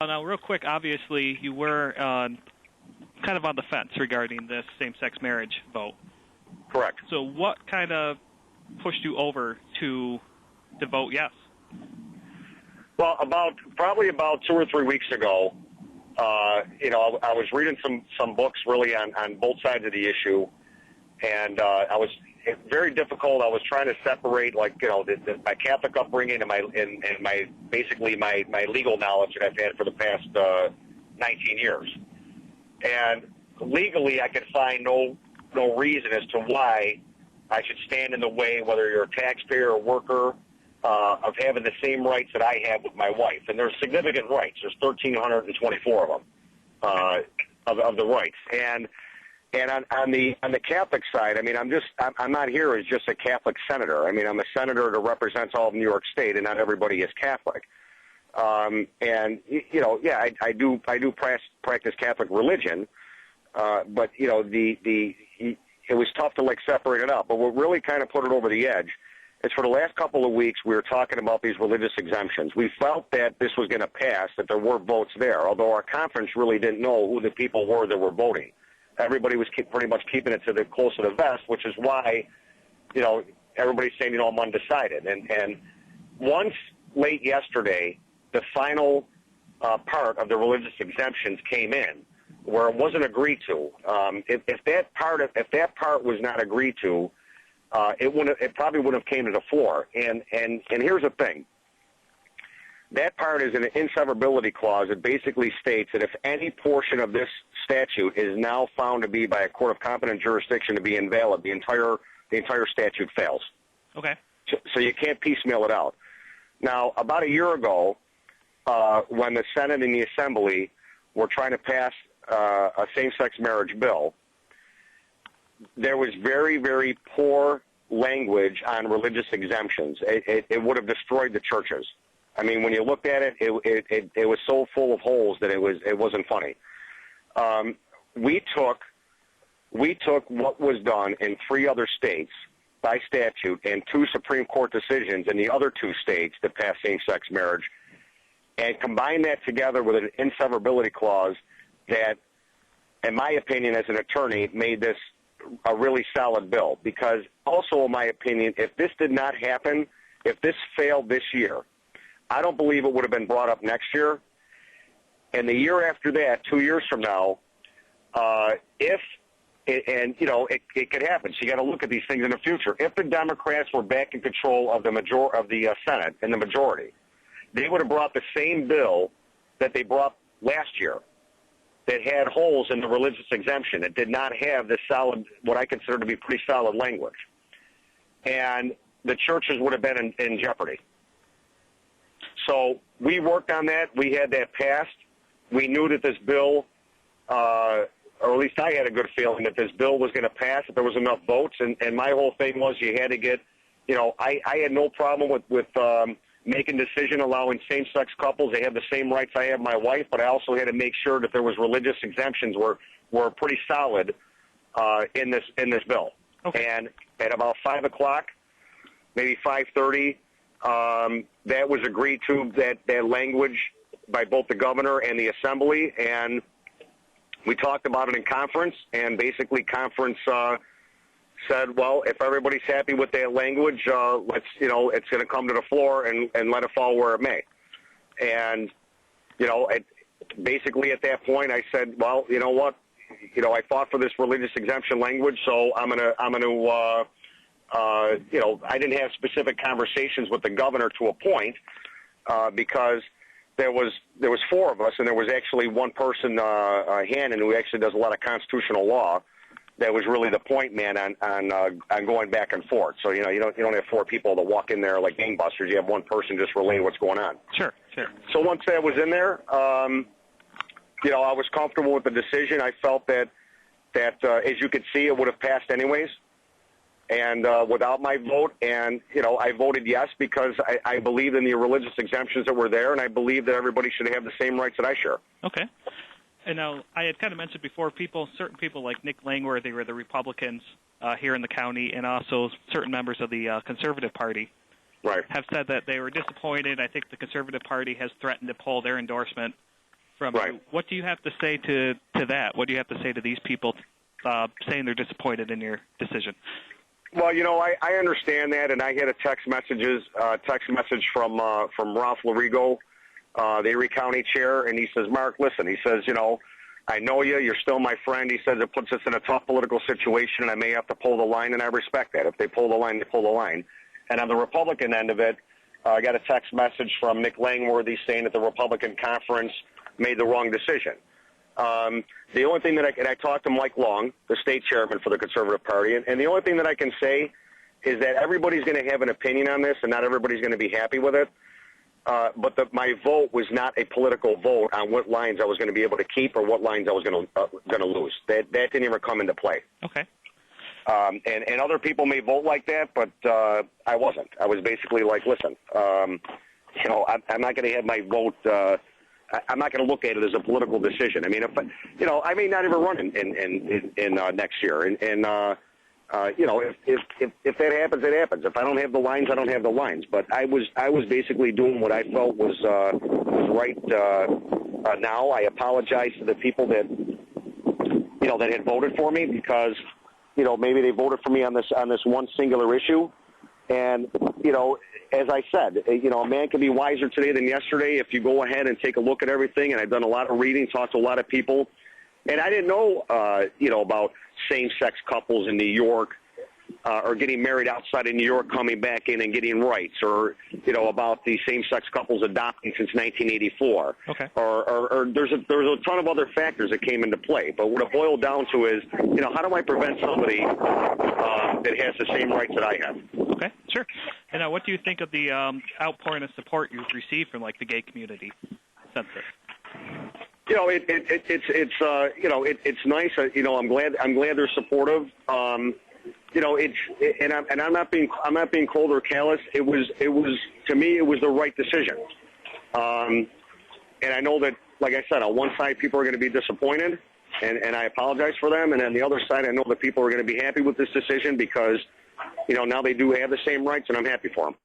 Now, real quick, obviously, you were kind of on the fence regarding this same-sex marriage vote. Correct. So what kind of pushed you over to vote yes? Well, probably about 2 or 3 weeks ago, I was reading some books really on both sides of the issue, and it's very difficult. I was trying to separate, my Catholic upbringing and my legal knowledge that I've had for the past 19 years. And legally, I could find no reason as to why I should stand in the way, whether you're a taxpayer or worker, of having the same rights that I have with my wife. And there's significant rights. There's 1,324 of them, of the rights. And on the Catholic side, I mean, I'm not here as just a Catholic senator. I mean, I'm a senator that represents all of New York State, and not everybody is Catholic. I do practice Catholic religion, but it was tough to separate it out. But what really kind of put it over the edge is for the last couple of weeks we were talking about these religious exemptions. We felt that this was going to pass, that there were votes there, although our conference really didn't know who the people were that were voting. Everybody was pretty much keeping it to the close to the vest, which is why, everybody's saying, I'm undecided. And once late yesterday, the final part of the religious exemptions came in, where it wasn't agreed to. If that part was not agreed to, it probably wouldn't have came to the floor. And here's the thing. That part is an inseverability clause. It basically states that if any portion of this statute is now found to be by a court of competent jurisdiction to be invalid, the entire statute fails. Okay. So you can't piecemeal it out. Now, about a year ago, when the Senate and the Assembly were trying to pass a same-sex marriage bill, there was very, very poor language on religious exemptions. It would have destroyed the churches. I mean, when you looked at it, it was so full of holes that it wasn't funny. We took what was done in 3 other states by statute and 2 Supreme Court decisions in the other 2 states that passed same-sex marriage and combined that together with an inseverability clause that, in my opinion as an attorney, made this a really solid bill. Because also, in my opinion, if this did not happen, if this failed this year, I don't believe it would have been brought up next year. And the year after that, 2 years from now, it could happen. So you got to look at these things in the future. If the Democrats were back in control of the Senate and the majority, they would have brought the same bill that they brought last year that had holes in the religious exemption. It did not have this solid, what I consider to be pretty solid language. And the churches would have been in jeopardy. So we worked on that. We had that passed. We knew that this bill, or at least I had a good feeling that this bill was going to pass, if there was enough votes. And my whole thing was you had to get, I had no problem with making a decision allowing same-sex couples. They have the same rights I have my wife, but I also had to make sure that there was religious exemptions were pretty solid in this bill. Okay. And at about 5 o'clock, maybe 5:30, that was agreed to, that language by both the governor and the Assembly, and we talked about it in conference, and basically conference said, well, if everybody's happy with that language, it's going to come to the floor and let it fall where it may. And, basically at that point I said, well, you know what, I fought for this religious exemption language, so I'm going to I didn't have specific conversations with the governor to a point because there was 4 of us, and there was actually one person, Hannon, who actually does a lot of constitutional law, that was really the point man on going back and forth. So you don't have 4 people that walk in there like gangbusters. You have one person just relaying what's going on. Sure. So once that was in there, I was comfortable with the decision. I felt that as you could see, it would have passed anyways. And without my vote, and I voted yes because I believe in the religious exemptions that were there, and I believe that everybody should have the same rights that I share. Okay. And now I had kind of mentioned before, certain people like Nick Langworthy were the Republicans here in the county, and also certain members of the Conservative Party, right, have said that they were disappointed. I think the Conservative Party has threatened to pull their endorsement from Right. you. What do you have to say to that? What do you have to say to these people saying they're disappointed in your decision? Well, I understand that, and I had a text message from Ralph Larigo, the Erie County chair, and he says, Mark, listen, he says, I know you. You're still my friend. He says it puts us in a tough political situation, and I may have to pull the line, and I respect that. If they pull the line, they pull the line. And on the Republican end of it, I got a text message from Nick Langworthy saying that the Republican conference made the wrong decision. The only thing that I talked to Mike Long, the state chairman for the Conservative Party, and the only thing that I can say is that everybody's going to have an opinion on this, and not everybody's going to be happy with it. But my vote was not a political vote on what lines I was going to be able to keep or what lines I was going to lose. That didn't even come into play. Okay. And other people may vote like that, but I wasn't. I was basically like, listen, I'm not going to have my vote. I'm not going to look at it as a political decision. I mean, I may not even run in next year, and if that happens, it happens. If I don't have the lines, I don't have the lines. But I was basically doing what I felt was right. Now I apologize to the people that that had voted for me because maybe they voted for me on this one singular issue. And as I said, a man can be wiser today than yesterday if you go ahead and take a look at everything. And I've done a lot of reading, talked to a lot of people, and I didn't know about same-sex couples in New York or getting married outside of New York, coming back in and getting rights, or about the same-sex couples adopting since 1984. Okay. Or there's a ton of other factors that came into play. But what it boiled down to is, how do I prevent somebody that has the same rights that I have? Okay, sure. And now, what do you think of the outpouring of support you've received from the gay community since this? It's nice. I'm glad they're supportive. I'm not being cold or callous. It was to me it was the right decision. And I know that, like I said, on one side people are going to be disappointed, and I apologize for them. And on the other side, I know that people are going to be happy with this decision because now they do have the same rights, and I'm happy for them.